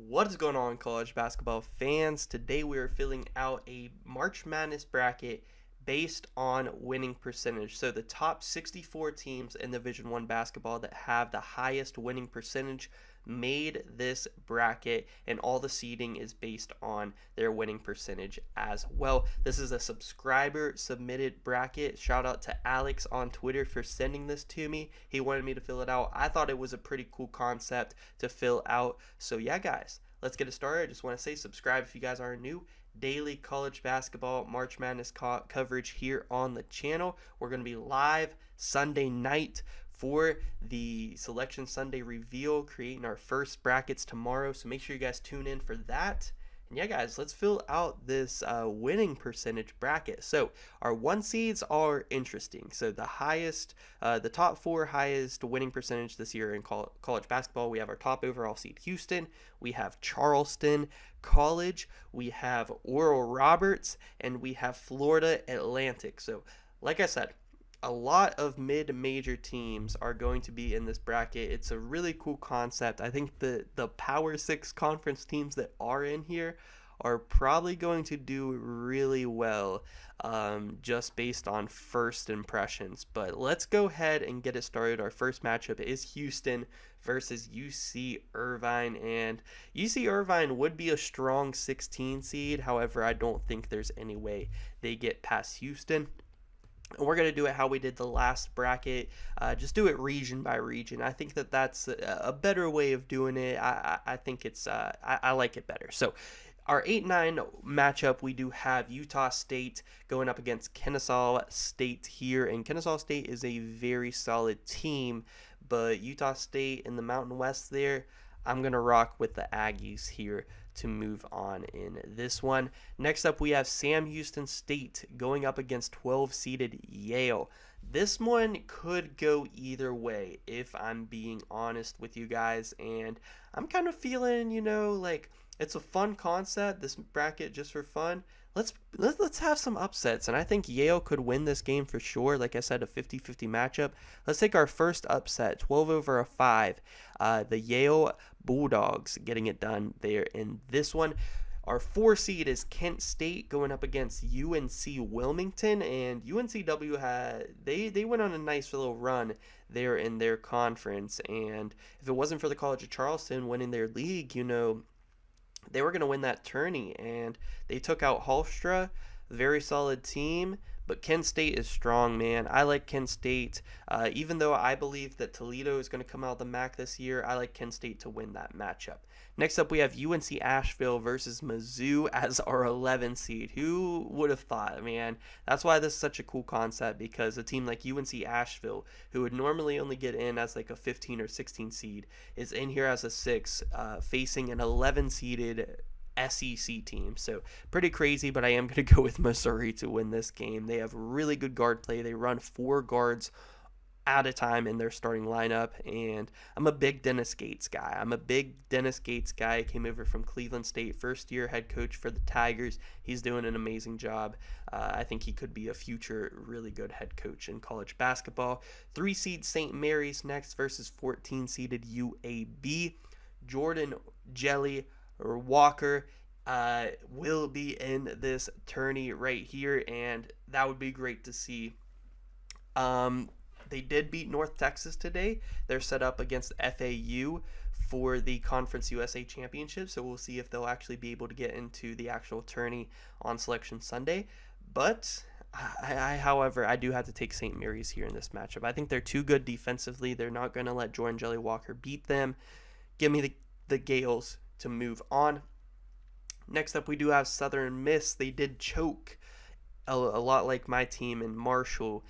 What is going on, college basketball fans? Today we are filling out a March Madness bracket based on winning percentage. So the top 64 teams in Division 1 basketball that have the highest winning percentage made this bracket, and all the seeding is based on their winning percentage as well. This is a subscriber submitted bracket. Shout out to Alex on Twitter for sending this to me. He wanted me to fill it out. I thought it was a pretty cool concept to fill out. So yeah, guys, let's get it started. I just want to say subscribe if you guys are new. Daily college basketball March Madness coverage here on the channel. We're going to be live Sunday night for the Selection Sunday reveal, creating our first brackets tomorrow. So make sure you guys tune in for that. And yeah, guys, let's fill out this winning percentage bracket. So our one seeds are interesting. So the top four highest winning percentage this year in college basketball, we have our top overall seed Houston, we have Charleston College, we have Oral Roberts, and we have Florida Atlantic. So like I said, a lot of mid-major teams are going to be in this bracket. It's a really cool concept. I think the Power 6 conference teams that are in here are probably going to do really well, just based on first impressions. But let's go ahead and get it started. Our first matchup is Houston versus UC Irvine, and UC Irvine would be a strong 16 seed. However, I don't think there's any way they get past Houston. And we're going to do it how we did the last bracket. Just do it region by region. I think that's a better way of doing it. I think I like it better. So our 8-9 matchup, we do have Utah State going up against Kennesaw State here. And Kennesaw State is a very solid team, but Utah State in the Mountain West there, I'm going to rock with the Aggies here to move on in this one. Next up, we have Sam Houston State going up against 12-seeded Yale. This one could go either way, if I'm being honest with you guys, and I'm kind of feeling, like it's a fun concept, this bracket, just for fun. Let's have some upsets, and I think Yale could win this game for sure. Like I said, a 50-50 matchup. Let's take our first upset, 12 over a 5. The Yale Bulldogs getting it done there in this one. Our 4 seed is Kent State going up against UNC Wilmington, and UNCW they went on a nice little run there in their conference, and if it wasn't for the College of Charleston winning their league, they were going to win that tourney, and they took out Hofstra, very solid team. But Kent State is strong, man. I like Kent State. Even though I believe that Toledo is going to come out of the MAC this year, I like Kent State to win that matchup. Next up, we have UNC Asheville versus Mizzou as our 11 seed. Who would have thought, man? That's why this is such a cool concept, because a team like UNC Asheville, who would normally only get in as like a 15 or 16 seed, is in here as a 6, facing an 11-seeded SEC team. So pretty crazy, but I am going to go with Missouri to win this game. They have really good guard play. They run 4 guards at a time in their starting lineup, and I'm a big Dennis Gates guy. He came over from Cleveland State, first year head coach for the Tigers. He's doing an amazing job. I think he could be a future really good head coach in college basketball. 3 seed St. Mary's next versus 14 seeded UAB. Jordan Jelly or Walker will be in this tourney right here, and that would be great to see. They did beat North Texas today. They're set up against FAU for the Conference USA Championship, so we'll see if they'll actually be able to get into the actual tourney on Selection Sunday. But however, I do have to take St. Mary's here in this matchup. I think they're too good defensively. They're not going to let Jordan Jelly Walker beat them. Give me the Gales to move on. Next up, we do have Southern Miss. They did choke a lot like my team in Marshall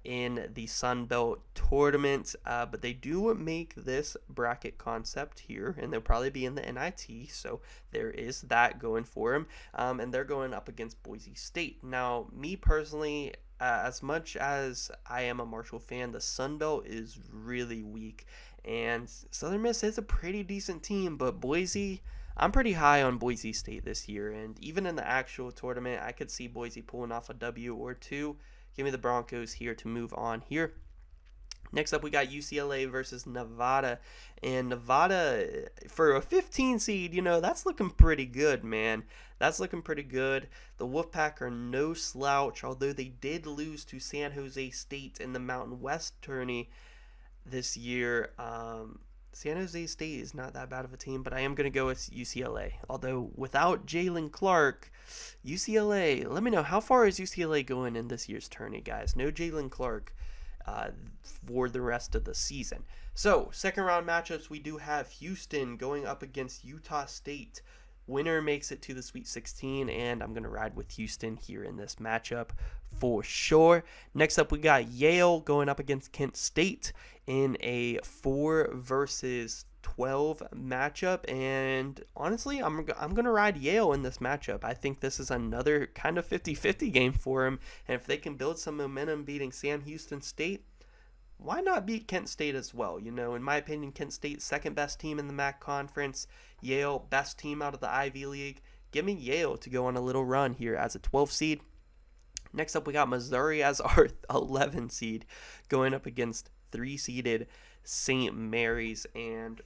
in the Sun Belt tournament, but they do make this bracket concept here, and they'll probably be in the NIT, so there is that going for them, and they're going up against Boise State. Now, me personally, as much as I am a Marshall fan, the Sun Belt is really weak, and Southern Miss is a pretty decent team, but Boise, I'm pretty high on Boise State this year, and even in the actual tournament, I could see Boise pulling off a W or 2. Give me the Broncos here to move on here. Next up, we got UCLA versus Nevada. And Nevada, for a 15 seed, that's looking pretty good, man. That's looking pretty good. The Wolfpack are no slouch, although they did lose to San Jose State in the Mountain West tourney this year. San Jose State is not that bad of a team, but I am going to go with UCLA. Although, without Jalen Clark, UCLA, let me know, how far is UCLA going in this year's tourney, guys? No Jalen Clark for the rest of the season. So, second round matchups, we do have Houston going up against Utah State. Winner makes it to the Sweet 16, and I'm going to ride with Houston here in this matchup for sure. Next up, we got Yale going up against Kent State in a 4 versus 12 matchup, and honestly, I'm going to ride Yale in this matchup. I think this is another kind of 50-50 game for them, and if they can build some momentum beating Sam Houston State, why not beat Kent State as well? In my opinion, Kent State, second best team in the MAC conference. Yale, best team out of the Ivy League. Give me Yale to go on a little run here as a 12 seed. Next up, we got Missouri as our 11 seed going up against 3-seeded St. Mary's. And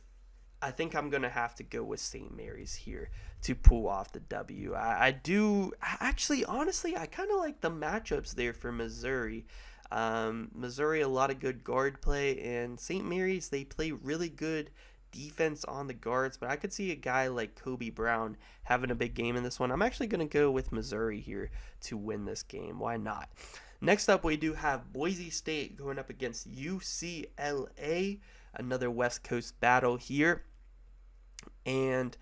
I think I'm going to have to go with St. Mary's here to pull off the W. I do, actually, honestly, I kind of like the matchups there for Missouri. Missouri, a lot of good guard play, and St. Mary's, they play really good defense on the guards, but I could see a guy like Kobe Brown having a big game in this one. I'm actually going to go with Missouri here to win this game. Why not? Next up, we do have Boise State going up against UCLA, another West Coast battle here. And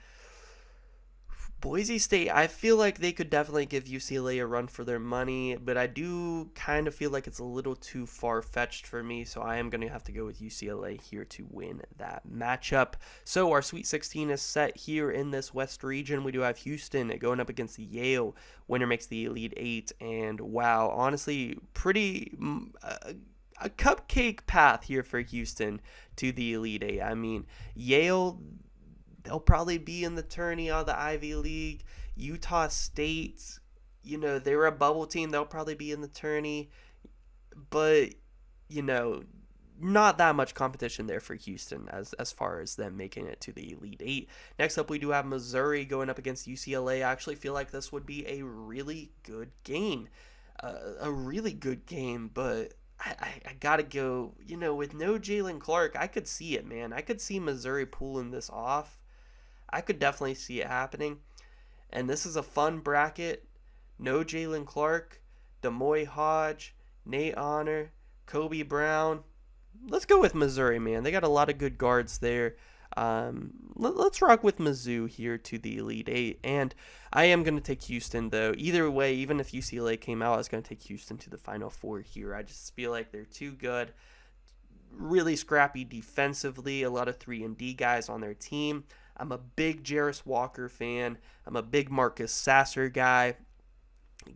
Boise State, I feel like they could definitely give UCLA a run for their money, but I do kind of feel like it's a little too far-fetched for me, so I am going to have to go with UCLA here to win that matchup. So our Sweet 16 is set here in this West region. We do have Houston going up against Yale. Winner makes the Elite Eight, and wow, honestly, pretty a cupcake path here for Houston to the Elite Eight. I mean, Yale, they'll probably be in the tourney out of the Ivy League. Utah State, they're a bubble team. They'll probably be in the tourney. But, not that much competition there for Houston as far as them making it to the Elite Eight. Next up, we do have Missouri going up against UCLA. I actually feel like this would be a really good game. A really good game, but I gotta go, with no Jalen Clark, I could see it, man. I could see Missouri pulling this off. I could definitely see it happening. And this is a fun bracket. No Jalen Clark, Demoy Hodge, Nate Honor, Kobe Brown. Let's go with Missouri, man. They got a lot of good guards there. Let's rock with Mizzou here to the Elite Eight. And I am going to take Houston, though. Either way, even if UCLA came out, I was going to take Houston to the Final Four here. I just feel like they're too good. Really scrappy defensively. A lot of 3-and-D guys on their team. I'm a big Jarris Walker fan. I'm a big Marcus Sasser guy.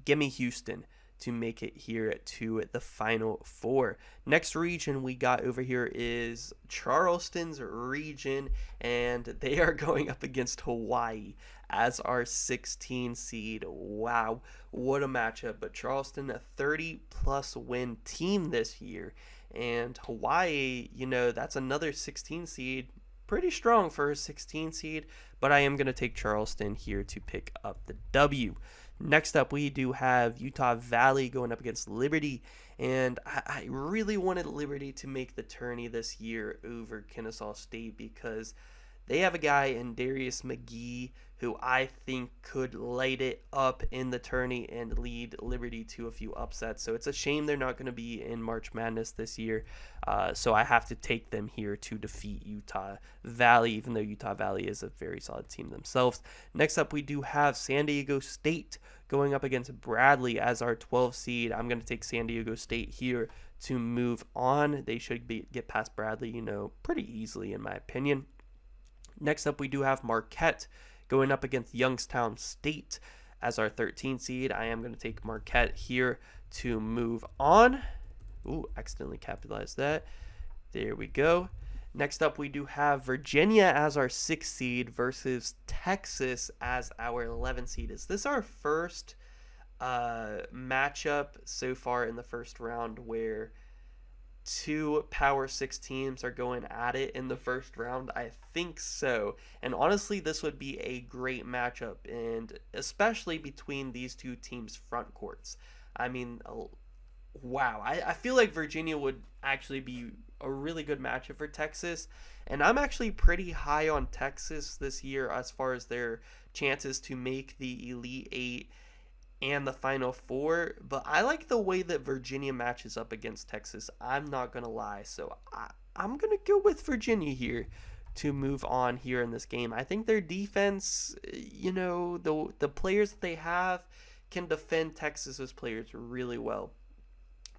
Give me Houston to make it here to the Final Four. Next region we got over here is Charleston's region, and they are going up against Hawaii as our 16 seed. Wow, what a matchup. But Charleston, a 30-plus win team this year, and Hawaii, that's another 16 seed. Pretty strong for a 16 seed, but I am going to take Charleston here to pick up the W. Next up, we do have Utah Valley going up against Liberty, and I really wanted Liberty to make the tourney this year over Kennesaw State because they have a guy in Darius McGee who I think could light it up in the tourney and lead Liberty to a few upsets. So it's a shame they're not going to be in March Madness this year. So I have to take them here to defeat Utah Valley, even though Utah Valley is a very solid team themselves. Next up, we do have San Diego State going up against Bradley as our 12 seed. I'm going to take San Diego State here to move on. They should get past Bradley, pretty easily in my opinion. Next up, we do have Marquette going up against Youngstown State as our 13 seed. I am going to take Marquette here to move on. Ooh, accidentally capitalized that. There we go. Next up, we do have Virginia as our 6th seed versus Texas as our 11th seed. Is this our first matchup so far in the first round where two Power 6 teams are going at it in the first round? I think so. And honestly, this would be a great matchup, and especially between these two teams' front courts. I mean, wow. I feel like Virginia would actually be a really good matchup for Texas. And I'm actually pretty high on Texas this year as far as their chances to make the Elite Eight and the Final Four. But I like the way that Virginia matches up against Texas. I'm not going to lie. So I'm going to go with Virginia here to move on here in this game. I think their defense, the players that they have can defend Texas's players really well.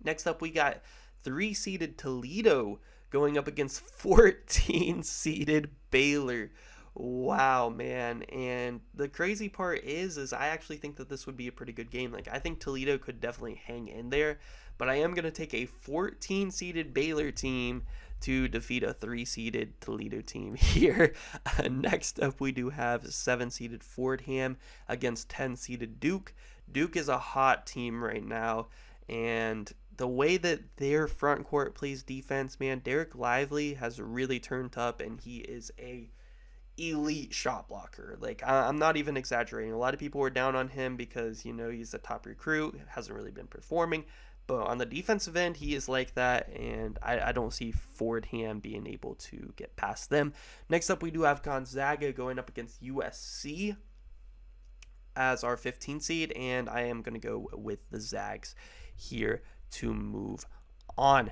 Next up, we got 3-seeded Toledo going up against 14-seeded Baylor. Wow, man. And the crazy part is I actually think that this would be a pretty good game. Like, I think Toledo could definitely hang in there, but I am going to take a 14-seeded Baylor team to defeat a 3-seeded Toledo team here. Next up, we do have 7-seeded Fordham against 10-seeded Duke. Duke is a hot team right now, and the way that their front court plays defense, man, Derek Lively has really turned up, and he is a elite shot blocker. Like, I'm not even exaggerating. A lot of people were down on him because, he's a top recruit, hasn't really been performing. But on the defensive end, he is like that, and I don't see Fordham being able to get past them. Next up, we do have Gonzaga going up against USC as our 15 seed, and I am going to go with the Zags here to move on.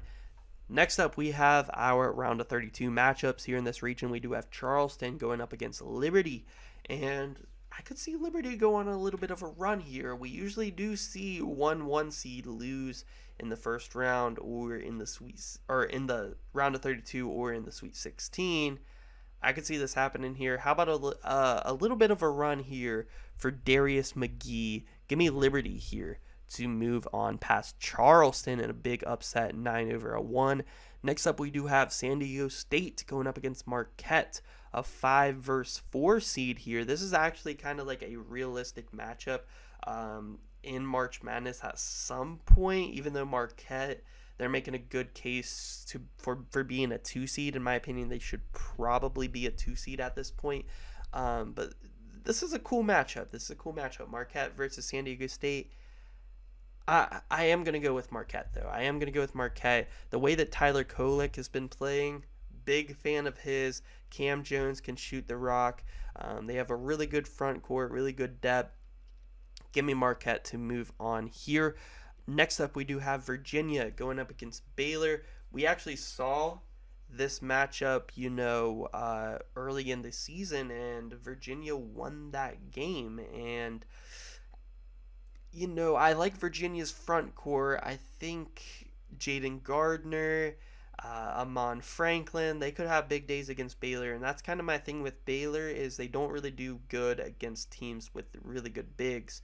Next up, we have our round of 32 matchups here in this region. We do have Charleston going up against Liberty, and I could see Liberty go on a little bit of a run here. We usually do see one seed lose in the first round, or in the round of 32, or in the Sweet 16. I could see this happening here. How about a little bit of a run here for Darius McGee? Give me Liberty here to move on past Charleston in a big upset, 9-1. Next up, we do have San Diego State going up against Marquette, a 5-4 seed here. This is actually kind of like a realistic matchup in March Madness at some point, even though Marquette, they're making a good case for being a 2 seed. In my opinion, they should probably be a 2 seed at this point. But this is a cool matchup. Marquette versus San Diego State. I am going to go with Marquette, though. I am going to go with Marquette. The way that Tyler Kolek has been playing, big fan of his. Cam Jones can shoot the rock. They have a really good front court, really good depth. Give me Marquette to move on here. Next up, we do have Virginia going up against Baylor. We actually saw this matchup, early in the season, and Virginia won that game. And I like Virginia's front court. I think Jaden Gardner, Amon Franklin, they could have big days against Baylor. And that's kind of my thing with Baylor, is they don't really do good against teams with really good bigs.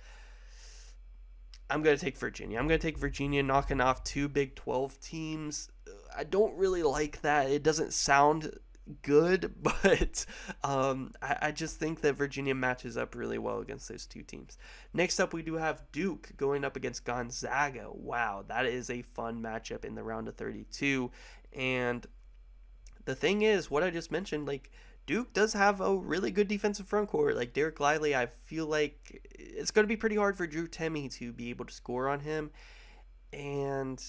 I'm going to take Virginia. Knocking off 2 Big 12 teams. I don't really like that. It doesn't sound good, but I just think that Virginia matches up really well against those 2 teams. Next up, we do have Duke going up against Gonzaga. Wow, that is a fun matchup in the round of 32. And the thing is, what I just mentioned, like, Duke does have a really good defensive front court. Like, Derek Lively, I feel like it's going to be pretty hard for Drew Timme to be able to score on him. And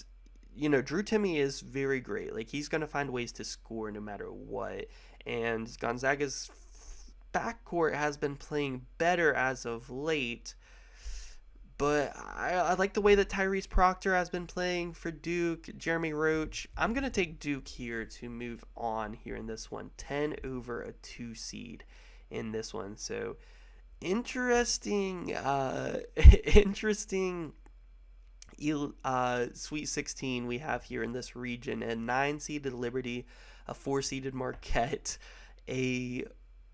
Drew Timme is very great. Like, he's going to find ways to score no matter what. And Gonzaga's backcourt has been playing better as of late. But I like the way that Tyrese Proctor has been playing for Duke, Jeremy Roach. I'm going to take Duke here to move on here in this one. 10 over a 2 seed in this one. So, interesting Sweet 16 we have here in this region. A 9-seeded Liberty, a 4-seeded Marquette,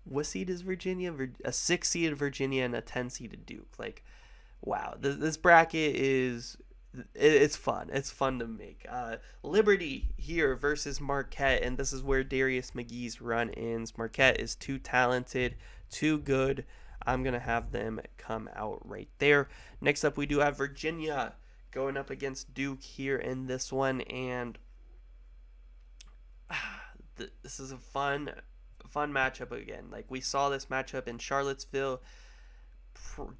what seed is Virginia? A 6-seeded Virginia, and a 10-seeded Duke. Like, wow, this bracket it's fun. It's fun to make. Liberty here versus Marquette, and this is where Darius McGee's run ends. Marquette is too talented, too good. I'm going to have them come out right there. Next up, we do have Virginia going up against Duke here in this one, and this is a fun matchup again. Like we saw this matchup in Charlottesville.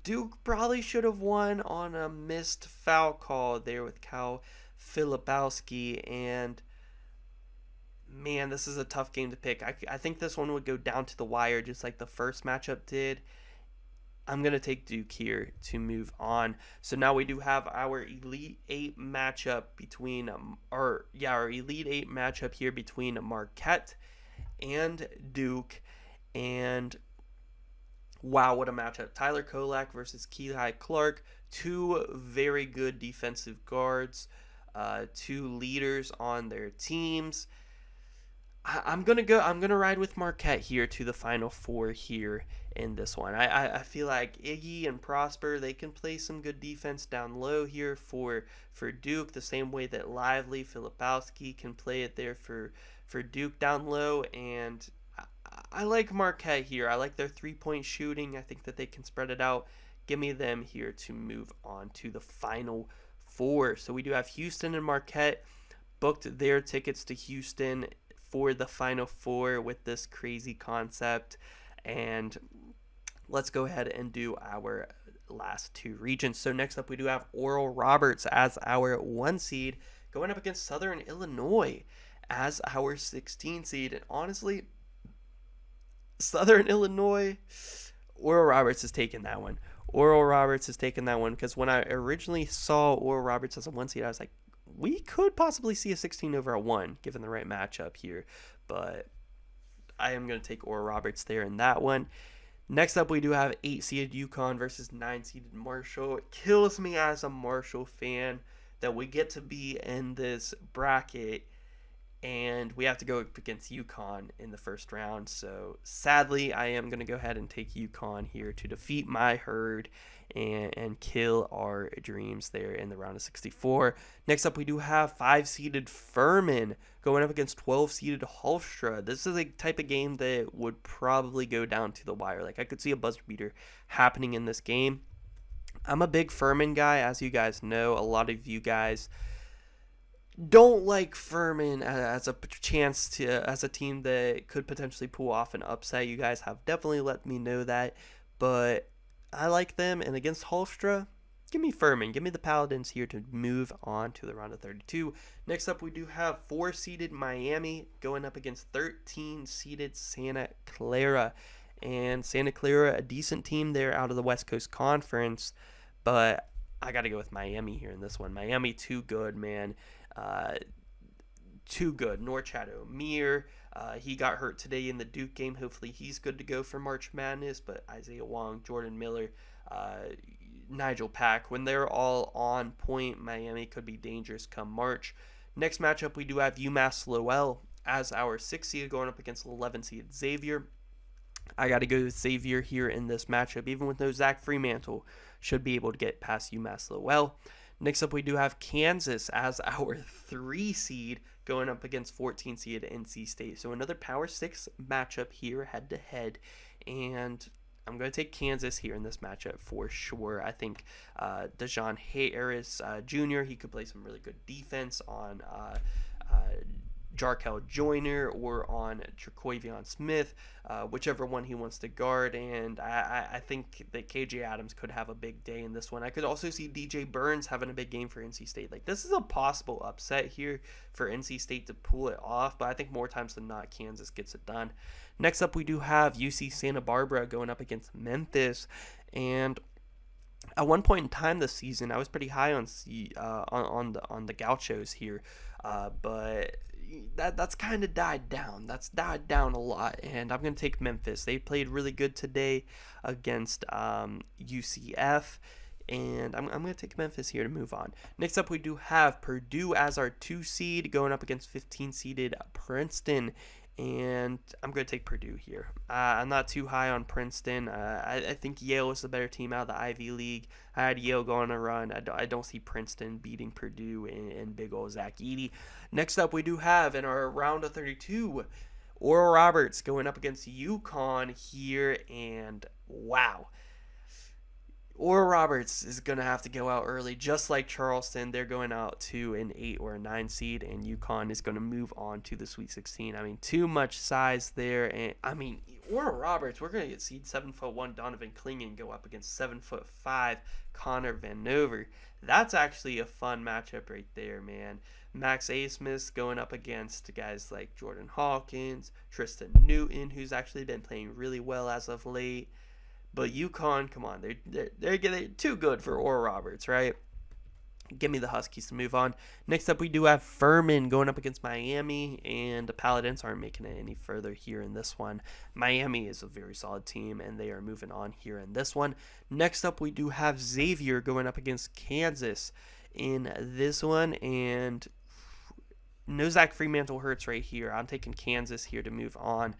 Duke probably should have won on a missed foul call there with Kyle Filipowski, and man, this is a tough game to pick. I think this one would go down to the wire just like the first matchup did. I'm going to take Duke here to move on. So now we do have our Elite 8 matchup between, our Elite 8 matchup here between Marquette and Duke. And wow, what a matchup. Tyler Kolak versus Kihei Clark. Two very good defensive guards, two leaders on their teams. I'm gonna ride with Marquette here to the Final Four here in this one. I feel like Iggy and Prosper, they can play some good defense down low here for Duke, the same way that Lively, Filipowski can play it there for Duke down low. And I like Marquette here. I like their 3-point shooting. I think that they can spread it out. Give me them here to move on to the Final Four. So we do have Houston and Marquette booked their tickets to Houston for the Final Four with this crazy concept. And let's go ahead and do our last two regions. So next up we do have Oral Roberts as our 1 seed going up against Southern Illinois as our 16 seed. And honestly, Southern Illinois, Oral Roberts has taken that one. Oral Roberts has taken that one because when I originally saw Oral Roberts as a 1 seed, I was like, we could possibly see a 16 over a 1 given the right matchup here, but I am going to take Oral Roberts there in that one. Next up, we do have 8-seeded UConn versus 9-seeded Marshall. It kills me as a Marshall fan that we get to be in this bracket and we have to go up against UConn in the first round. So sadly, I am going to go ahead and take UConn here to defeat my herd and kill our dreams there in the round of 64. Next up, we do have 5-seeded Furman going up against 12-seeded Hofstra. This is a type of game that would probably go down to the wire. Like, I could see a buzzer beater happening in this game. I'm a big Furman guy, as you guys know. A lot of you guys don't like Furman as a chance to, as a team that could potentially pull off an upset. You guys have definitely let me know that, but I like them. And against Hofstra, give me Furman. Give me the Paladins here to move on to the round of 32. Next up, we do have 4-seeded Miami going up against 13-seeded Santa Clara. And Santa Clara, a decent team there out of the West Coast Conference, but I got to go with Miami here in this one. Miami, too good, man. Too good. Norchad Omier, he got hurt today in the Duke game. Hopefully he's good to go for March Madness. But Isaiah Wong, Jordan Miller, Nigel Pack, when they're all on point, Miami could be dangerous come March. Next matchup, we do have UMass Lowell as our 6th seed going up against 11-seed Xavier. I got to go with Xavier here in this matchup. Even with no Zach Fremantle, should be able to get past UMass Lowell. Next up, we do have Kansas as our 3 seed going up against 14 seed NC State. So another Power 6 matchup here head-to-head. And I'm going to take Kansas here in this matchup for sure. I think Dejon Harris Jr., he could play some really good defense on Jarkel Joyner or on Jaquavion Smith, whichever one he wants to guard. And I think that KJ Adams could have a big day in this one. I could also see DJ Burns having a big game for NC State. Like, this is a possible upset here for NC State to pull it off, but I think more times than not, Kansas gets it done. Next up, we do have UC Santa Barbara going up against Memphis. And at one point in time this season, I was pretty high on the Gauchos here, but that's kind of died down. That's died down a lot, and I'm going to take Memphis. They played really good today against UCF, and I'm going to take Memphis here to move on. Next up, we do have Purdue as our 2 seed going up against 15-seeded Princeton, and I'm going to take Purdue here. I'm not too high on Princeton. I think Yale is the better team out of the Ivy League. I had Yale go on a run. I don't see Princeton beating Purdue and big old Zach Edey. Next up, we do have in our round of 32, Oral Roberts going up against UConn here, and wow. Or Roberts is going to have to go out early, just like Charleston. They're going out to an 8 or a 9 seed, and UConn is going to move on to the Sweet 16. I mean, too much size there. And I mean, or Roberts, we're going to get seed 7'1" Donovan Clingan go up against 7'5" Connor Vanover. That's actually a fun matchup right there, man. Max Asmus going up against guys like Jordan Hawkins, Tristan Newton, who's actually been playing really well as of late. But UConn, come on, they're too good for Oral Roberts, right? Give me the Huskies to move on. Next up, we do have Furman going up against Miami, and the Paladins aren't making it any further here in this one. Miami is a very solid team, and they are moving on here in this one. Next up, we do have Xavier going up against Kansas in this one, and no Zach Fremantle hurts right here. I'm taking Kansas here to move on.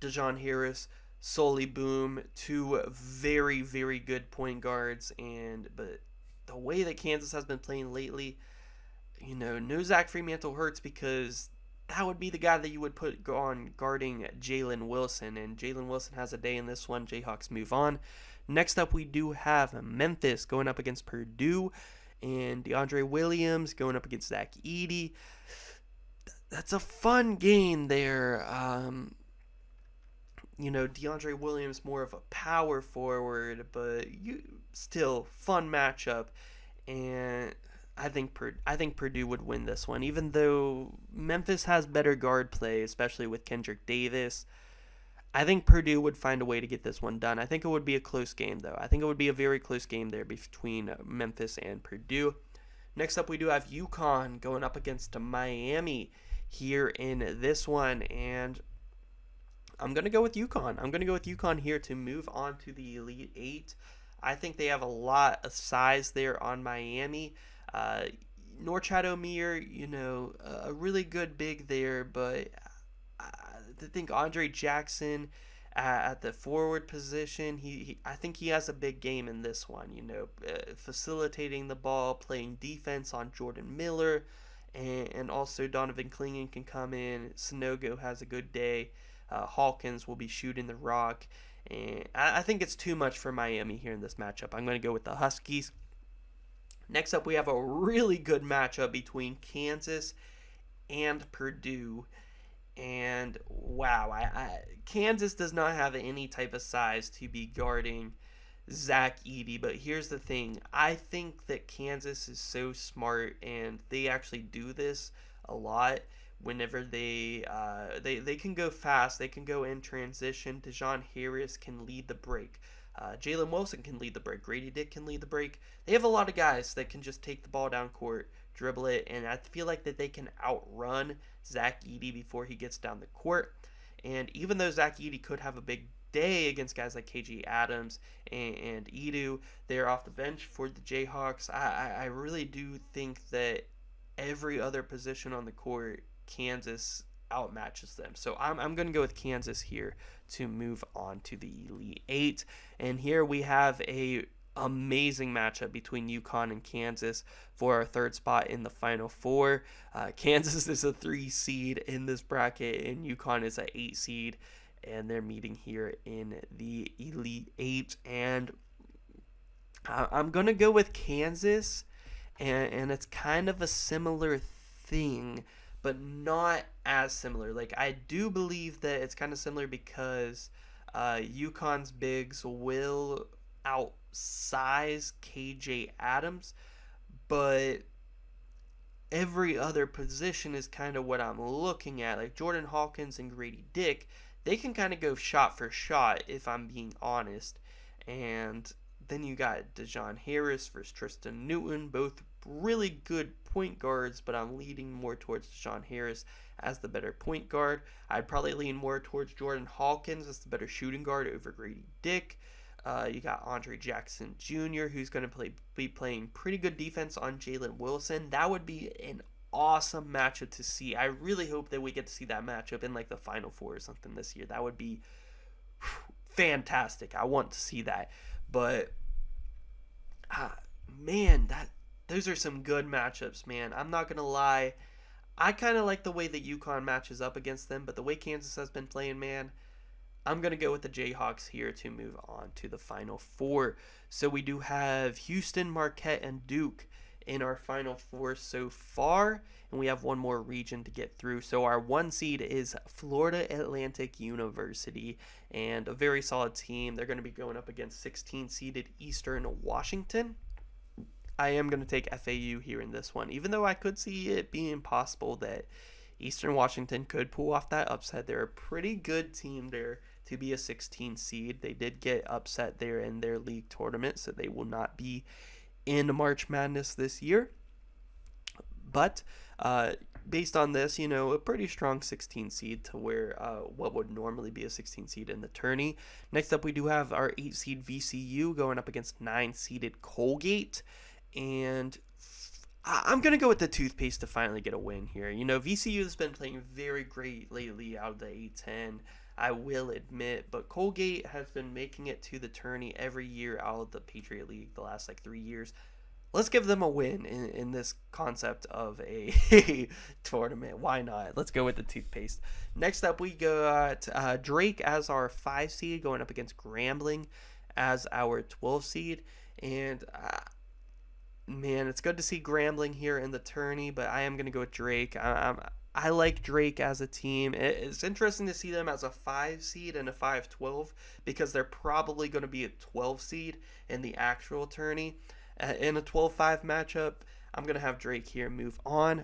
Dejon Harris, Solly Boom, two very, very good point guards, but the way that Kansas has been playing lately, no Zach Fremantle hurts because that would be the guy that you would put on guarding Jalen Wilson, and Jalen Wilson has a day in this one. Jayhawks move on. Next up, we do have Memphis going up against Purdue, and DeAndre Williams going up against Zach Edey. That's a fun game there. DeAndre Williams more of a power forward, but still fun matchup, and I think Purdue would win this one, even though Memphis has better guard play, especially with Kendrick Davis. I think Purdue would find a way to get this one done. I think it would be a close game, though. I think it would be a very close game there between Memphis and Purdue. Next up, we do have UConn going up against Miami here in this one, and I'm going to go with UConn. I'm going to go with UConn here to move on to the Elite Eight. I think they have a lot of size there on Miami. Norchad Omier, a really good big there, but I think Andre Jackson at the forward position, I think he has a big game in this one, facilitating the ball, playing defense on Jordan Miller, and also Donovan Clingan can come in. Sanogo has a good day. Hawkins will be shooting the rock. And I think it's too much for Miami here in this matchup. I'm going to go with the Huskies. Next up, we have a really good matchup between Kansas and Purdue. And wow, Kansas does not have any type of size to be guarding Zach Edey. But here's the thing. I think that Kansas is so smart, and they actually do this a lot. Whenever they can go fast, they can go in transition. Dejon Harris can lead the break. Jalen Wilson can lead the break. Grady Dick can lead the break. They have a lot of guys that can just take the ball down court, dribble it, and I feel like that they can outrun Zach Edey before he gets down the court. And even though Zach Edey could have a big day against guys like KJ Adams and Edu, they're off the bench for the Jayhawks. I really do think that every other position on the court, Kansas outmatches them. So I'm going to go with Kansas here to move on to the Elite Eight. And here we have a amazing matchup between UConn and Kansas for our third spot in the Final Four. Kansas is a 3 seed in this bracket, and UConn is an 8 seed, and they're meeting here in the Elite Eight. And I'm going to go with Kansas, and it's kind of a similar thing, but not as similar. Like, I do believe that it's kind of similar because UConn's bigs will outsize KJ Adams, but every other position is kind of what I'm looking at. Like Jordan Hawkins and Grady Dick, they can kind of go shot for shot, if I'm being honest. And then you got Dejon Harris versus Tristan Newton, both really good point guards, but I'm leaning more towards Dejon Harris as the better point guard. I'd probably lean more towards Jordan Hawkins as the better shooting guard over Grady Dick. You got Andre Jackson Jr., who's going to be playing pretty good defense on Jalen Wilson. That would be an awesome matchup to see. I really hope that we get to see that matchup in like the Final Four or something this year. That would be fantastic. I want to see that. But man, those are some good matchups, man. I'm not gonna lie. I kind of like the way that UConn matches up against them, but the way Kansas has been playing, man, I'm going to go with the Jayhawks here to move on to the Final Four. So we do have Houston, Marquette, and Duke in our Final Four so far, and we have one more region to get through. So our 1 seed is Florida Atlantic University, and a very solid team. They're going to be going up against 16-seeded Eastern Washington. I am going to take FAU here in this one, even though I could see it being possible that Eastern Washington could pull off that upset. They're a pretty good team there to be a 16 seed. They did get upset there in their league tournament, so they will not be in March Madness this year. But based on this, a pretty strong 16 seed to where what would normally be a 16 seed in the tourney. Next up, we do have our 8 seed VCU going up against 9 seeded Colgate. And I'm going to go with the toothpaste to finally get a win here. VCU has been playing very great lately out of the A10, I will admit, but Colgate has been making it to the tourney every year out of the Patriot League the last 3 years. Let's give them a win in this concept of a tournament. Why not? Let's go with the toothpaste. Next up, we got Drake as our 5 seed going up against Grambling as our 12 seed. And man, it's good to see Grambling here in the tourney, but I am going to go with Drake. I like Drake as a team. It's interesting to see them as a 5 seed and a 5-12 because they're probably going to be a 12 seed in the actual tourney. In a 12-5 matchup, I'm going to have Drake here move on.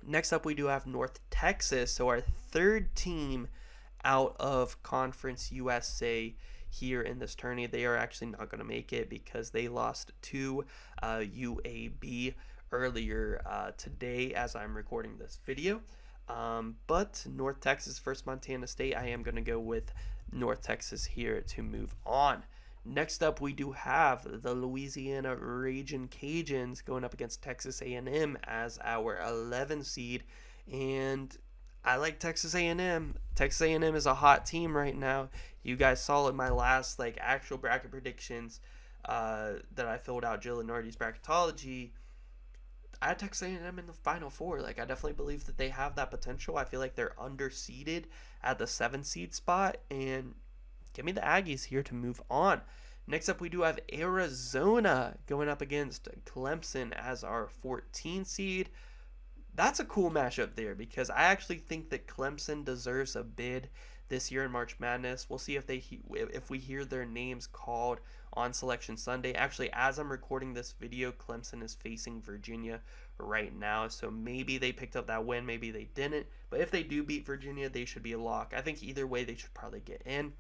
Next up, we do have North Texas, so our 3rd team out of Conference USA here in this tourney. They are actually not going to make it because they lost to UAB earlier today as I'm recording this video. But North Texas versus Montana State, I am going to go with North Texas here to move on. Next up, we do have the Louisiana Ragin' Cajuns going up against Texas A&M as our 11 seed, and I like Texas A&M. Texas A&M is a hot team right now. You guys saw in my last actual bracket predictions that I filled out, Jill Lenardi's bracketology. I had Texas A&M in the Final Four. I definitely believe that they have that potential. I feel like they're underseeded at the 7 seed spot, and give me the Aggies here to move on. Next up, we do have Arizona going up against Clemson as our 14 seed. That's a cool matchup there because I actually think that Clemson deserves a bid this year in March Madness. We'll see if we hear their names called on Selection Sunday. Actually, as I'm recording this video, Clemson is facing Virginia right now, so maybe they picked up that win, maybe they didn't. But if they do beat Virginia, they should be a lock. I think either way, they should probably get in.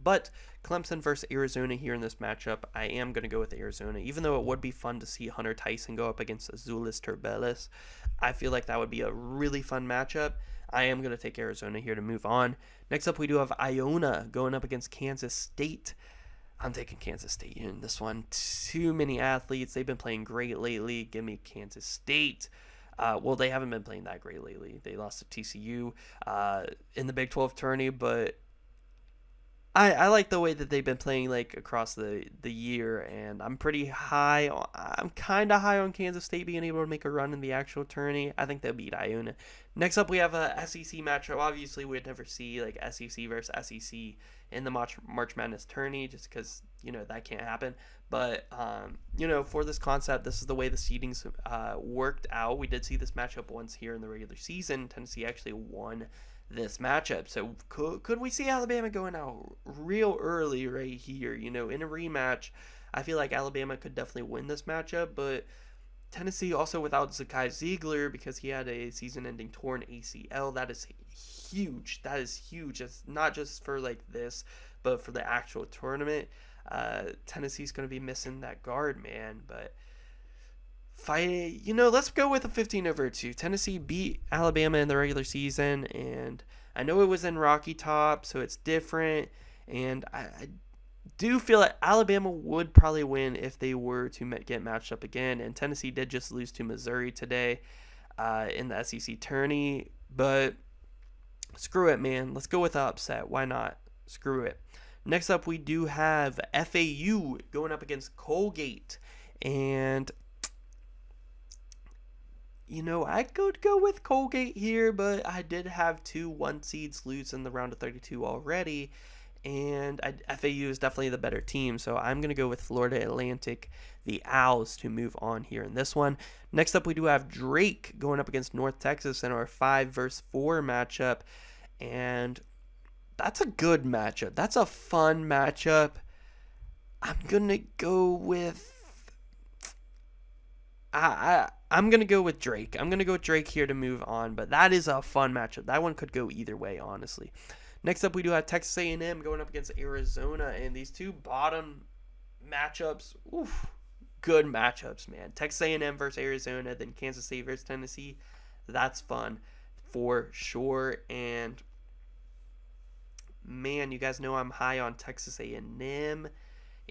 But Clemson versus Arizona here in this matchup, I am going to go with Arizona. Even though it would be fun to see Hunter Tyson go up against Azulis Tubelis, I feel like that would be a really fun matchup. I am going to take Arizona here to move on. Next up, we do have Iona going up against Kansas State. I'm taking Kansas State in this one. Too many athletes. They've been playing great lately. Give me Kansas State. Well, they haven't been playing that great lately. They lost to TCU in the Big 12 tourney, but I like the way that they've been playing across the year, and I'm pretty high. I'm kind of high on Kansas State being able to make a run in the actual tourney. I think they'll beat Iona. Next up, we have a SEC matchup. Obviously, we'd never see SEC versus SEC in the March Madness tourney just because that can't happen. But for this concept, this is the way the seedings worked out. We did see this matchup once here in the regular season. Tennessee actually won this matchup. So could we see Alabama going out real early right here? In a rematch, I feel like Alabama could definitely win this matchup, but Tennessee also without Zakai Ziegler because he had a season-ending torn ACL. That is huge. That is huge. It's not just for this, but for the actual tournament. Tennessee's going to be missing that guard, man, but let's go with a 15-2. Tennessee beat Alabama in the regular season, and I know it was in Rocky Top, so it's different, and I do feel like Alabama would probably win if they were to get matched up again, and Tennessee did just lose to Missouri today in the SEC tourney, but screw it, man. Let's go with the upset. Why not? Screw it. Next up, we do have FAU going up against Colgate, and I could go with Colgate here, but I did have two one seeds lose in the round of 32 already, and FAU is definitely the better team, so I'm going to go with Florida Atlantic, the Owls, to move on here in this one. Next up, we do have Drake going up against North Texas in our 5 versus 4 matchup, and that's a good matchup. That's a fun matchup. I'm going to go with I'm gonna go with Drake. I'm gonna go with Drake here to move on, but that is a fun matchup. That one could go either way, honestly. Next up, we do have Texas A&M going up against Arizona, and these two bottom matchups, oof, good matchups, man. Texas A&M versus Arizona, then Kansas State versus Tennessee. That's fun for sure. And man, you guys know I'm high on Texas A&M.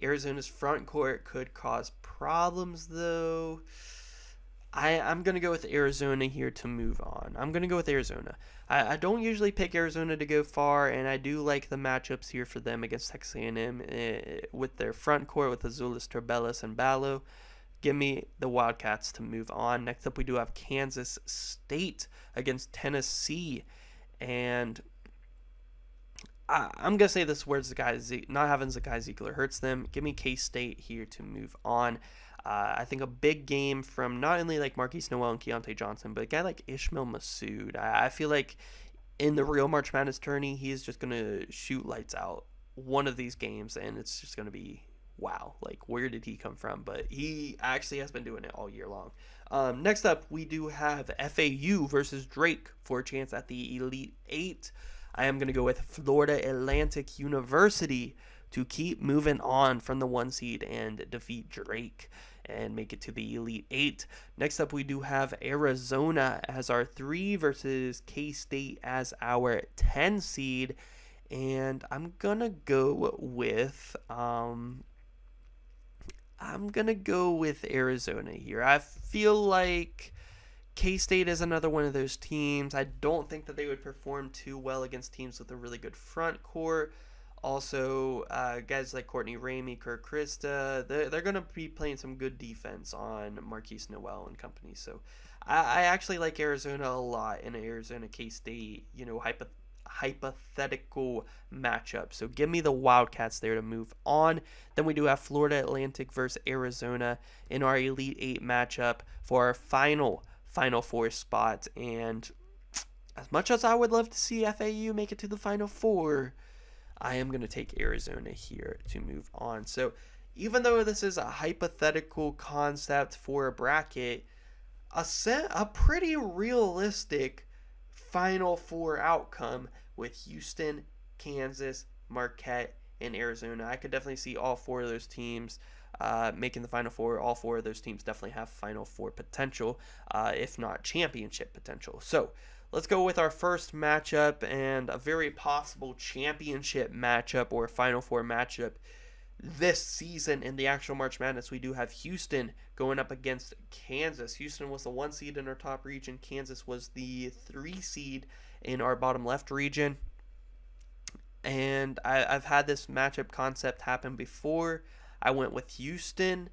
Arizona's front court could cause problems, though. I'm going to go with Arizona here to move on. I'm going to go with Arizona. I don't usually pick Arizona to go far, and I do like the matchups here for them against Texas A&M with their front court with Azulis, Turbelis, and Ballo. Give me the Wildcats to move on. Next up, we do have Kansas State against Tennessee, and I'm gonna say this where not having Zakai Ziegler hurts them. Give me K-State here to move on. I think a big game from not only like Marquise Noel and Keontae Johnson, but a guy like Ishmael Massoud. I feel like in the real March Madness tourney, he's just gonna shoot lights out one of these games, and it's just gonna be wow. Like, where did he come from? But he actually has been doing it all year long. Next up, we do have FAU versus Drake for a chance at the Elite Eight. I am going to go with Florida Atlantic University to keep moving on from the 1 seed and defeat Drake and make it to the Elite Eight. Next up, we do have Arizona as our 3 versus K-State as our 10 seed. And I'm going to go with Arizona here. I feel like K-State is another one of those teams. I don't think that they would perform too well against teams with a really good front court. Also, guys like Courtney Ramey, Kirk Krista, they're going to be playing some good defense on Marquise Noel and company. So I actually like Arizona a lot in an Arizona K-State, hypothetical matchup. So give me the Wildcats there to move on. Then we do have Florida Atlantic versus Arizona in our Elite Eight matchup for our Final Four spot. And as much as I would love to see FAU make it to the Final Four, I am going to take Arizona here to move on. So even though this is a hypothetical concept for a bracket, a pretty realistic Final Four outcome with Houston, Kansas, Marquette, and Arizona. I could definitely see all 4 of those teams making the Final Four. All 4 of those teams definitely have Final Four potential, if not championship potential. So let's go with our first matchup and a very possible championship matchup or Final Four matchup this season in the actual March Madness. We do have Houston going up against Kansas. Houston was the 1 seed in our top region. Kansas was the 3 seed in our bottom left region. And I've had this matchup concept happen before. I went with Houston,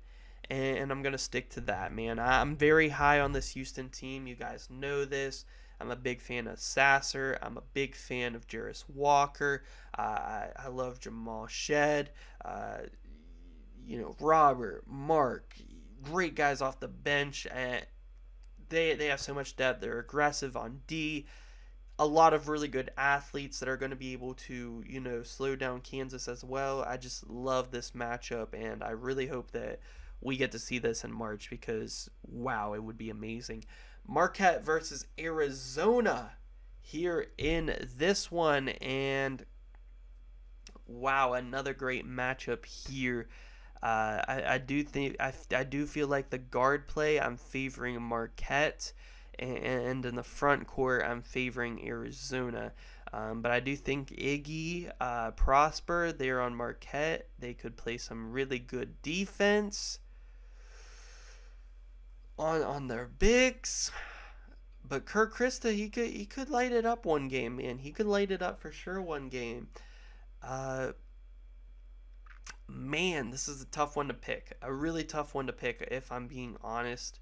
and I'm going to stick to that, man. I'm very high on this Houston team. You guys know this. I'm a big fan of Sasser. I'm a big fan of Jarris Walker. I love Jamal Shed. Robert, Mark, great guys off the bench. They have so much depth. They're aggressive on D. A lot of really good athletes that are going to be able to, slow down Kansas as well. I just love this matchup, and I really hope that we get to see this in March because, wow, it would be amazing. Marquette versus Arizona here in this one, and wow, another great matchup here. I do think I do feel like the guard play I'm favoring Marquette, and in the front court I'm favoring Arizona. But I do think Iggy, Prosper, they're on Marquette. They could play some really good defense on their bigs. But Kirk Krista, he could light it up one game, man. He could light it up for sure one game. Man, this is a tough one to pick. A really tough one to pick, if I'm being honest.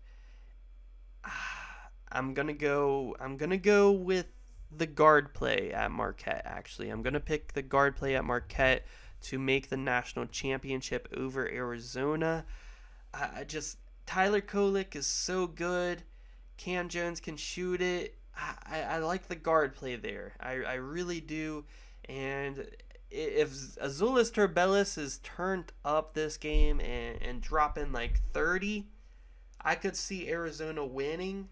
I'm gonna go with the guard play at Marquette. Actually, I'm gonna pick the guard play at Marquette to make the national championship over Arizona. I just Tyler Kolek is so good. Cam Jones can shoot it. I like the guard play there. I really do. And if Azulis Turbellis is turned up this game and dropping like 30, I could see Arizona winning.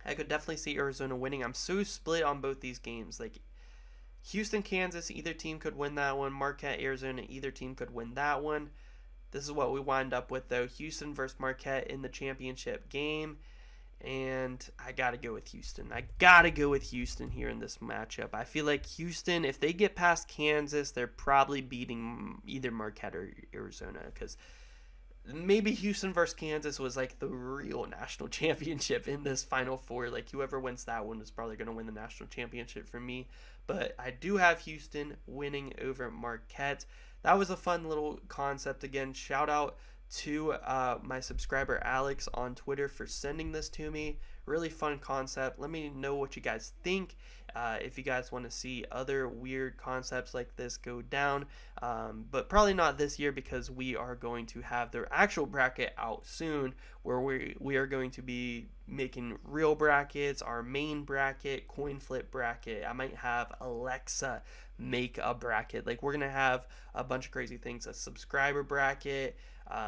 I could definitely see Arizona winning. I'm so split on both these games. Like Houston, Kansas, either team could win that one. Marquette, Arizona, either team could win that one. This is what we wind up with though. Houston versus Marquette in the championship game. And I got to go with Houston. I got to go with Houston here in this matchup. I feel like Houston, if they get past Kansas, they're probably beating either Marquette or Arizona because maybe Houston versus Kansas was like the real national championship in this Final Four. Like whoever wins that one is probably going to win the national championship for me. But I do have Houston winning over Marquette. That was a fun little concept. Again, shout out to my subscriber Alex on Twitter for sending this to me. Really fun concept. Let me know what you guys think. If you guys want to see other weird concepts like this go down, but probably not this year because we are going to have their actual bracket out soon, where we are going to be making real brackets, our main bracket, coin flip bracket. I might have Alexa make a bracket. Like we're gonna have a bunch of crazy things, a subscriber bracket,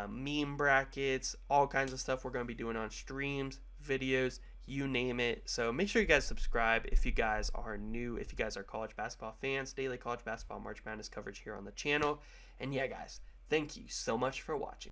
meme brackets, all kinds of stuff we're going to be doing on streams, videos, you name it. So make sure you guys subscribe if you guys are new, if you guys are college basketball fans. Daily college basketball March Madness coverage here on the channel. And yeah, guys, thank you so much for watching.